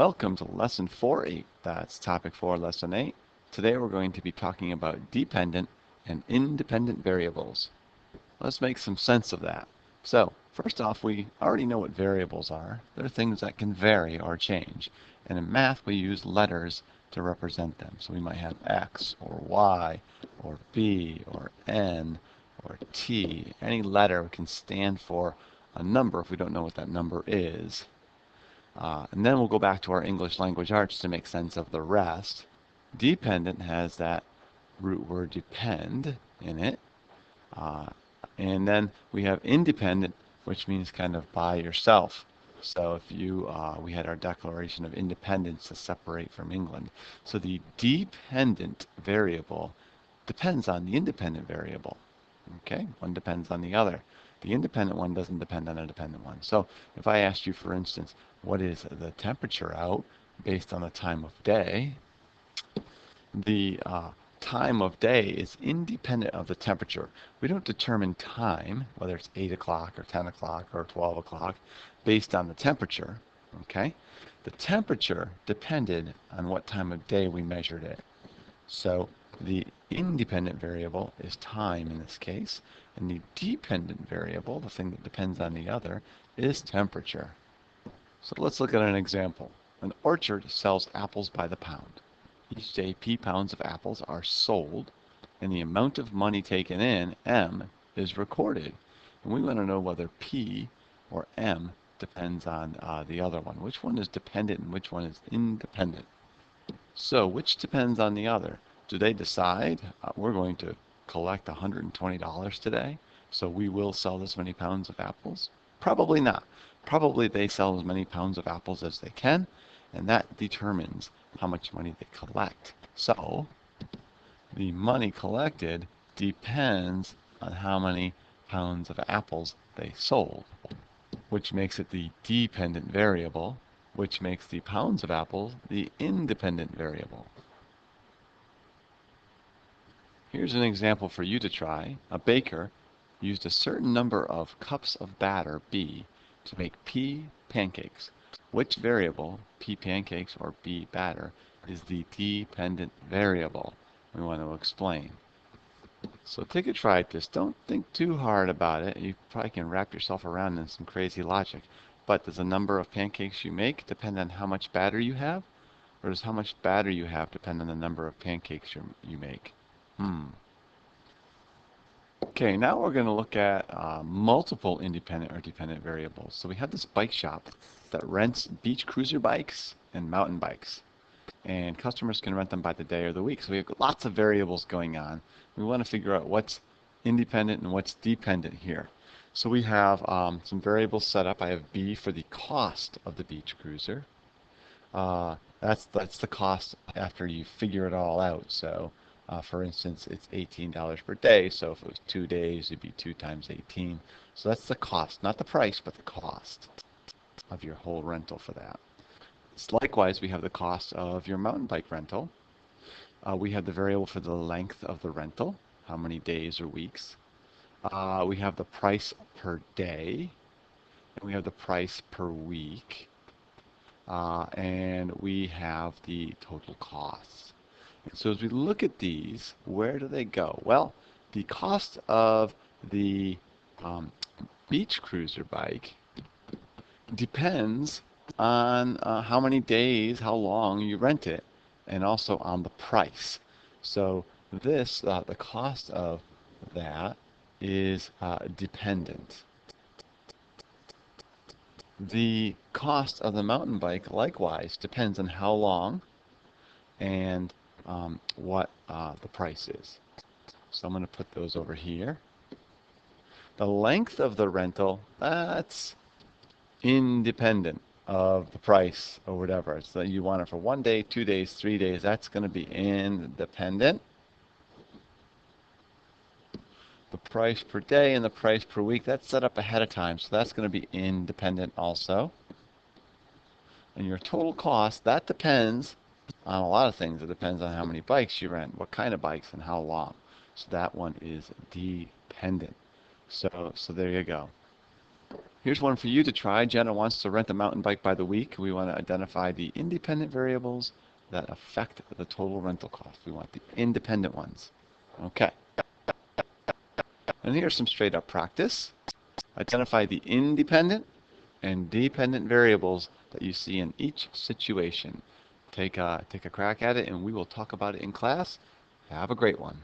Welcome to Lesson 4.8. That's Topic 4, Lesson 8. Today we're going to be talking about dependent and independent variables. Let's make some sense of that. So, first off, we already know what variables are. They're things that can vary or change. And in math, we use letters to represent them. So we might have X or Y or B or N or T. Any letter can stand for a number if we don't know what that number is. And then we'll go back to our English language arts to make sense of the rest. Dependent has that root word depend in it. And then we have independent, which means kind of by yourself. So if we had our Declaration of Independence to separate from England. So the dependent variable depends on the independent variable. Okay, one depends on the other. The independent one doesn't depend on a dependent one. So if I asked you, for instance, what is the temperature out based on the time of day, the time of day is independent of the temperature. We don't determine time, whether it's 8 o'clock or 10 o'clock or 12 o'clock, based on the temperature. Okay? The temperature depended on what time of day we measured it. So the independent variable is time in this case, and the dependent variable, the thing that depends on the other, is temperature. So let's look at an example. An orchard sells apples by the pound. Each day, P pounds of apples are sold, and the amount of money taken in, M, is recorded. And we want to know whether P or M depends on the other one. Which one is dependent and which one is independent? So which depends on the other? Do they decide we're going to collect $120 today, so we will sell this many pounds of apples? Probably not. Probably they sell as many pounds of apples as they can, and that determines how much money they collect. So the money collected depends on how many pounds of apples they sold, which makes it the dependent variable, which makes the pounds of apples the independent variable. Here's an example for you to try. A baker used a certain number of cups of batter, B, to make P pancakes. Which variable, P pancakes or B batter, is the dependent variable? We want to explain. So take a try at this. Don't think too hard about it. You probably can wrap yourself around in some crazy logic. But does the number of pancakes you make depend on how much batter you have? Or does how much batter you have depend on the number of pancakes you make? Okay, now we're going to look at multiple independent or dependent variables. So we have this bike shop that rents beach cruiser bikes and mountain bikes. And customers can rent them by the day or the week. So we have lots of variables going on. We want to figure out what's independent and what's dependent here. So we have some variables set up. I have B for the cost of the beach cruiser. That's the cost after you figure it all out. So for instance, it's $18 per day. So if it was 2 days, it'd be 2 times 18. So that's the cost, not the price, but the cost of your whole rental for that. Likewise, we have the cost of your mountain bike rental. We have the variable for the length of the rental, how many days or weeks. We have the price per day, and we have the price per week, and we have the total costs. And so as we look at these, where do they go? Well, the cost of the beach cruiser bike depends on how many days, how long you rent it, and also on the price. So this, the cost of that is dependent. The cost of the mountain bike, likewise, depends on how long and what the price is. So I'm going to put those over here. The length of the rental, that's independent of the price or whatever. So you want it for 1 day, 2 days, 3 days, that's going to be independent. The price per day and the price per week, that's set up ahead of time, so that's going to be independent also. And your total cost, that depends on a lot of things. It depends on how many bikes you rent, what kind of bikes, and how long. So that one is dependent. So there you go. Here's one for you to try. Jenna wants to rent a mountain bike by the week. We want to identify the independent variables that affect the total rental cost. We want the independent ones. Okay. And here's some straight up practice. Identify the independent and dependent variables that you see in each situation. Take a crack at it, and we will talk about it in class. Have a great one.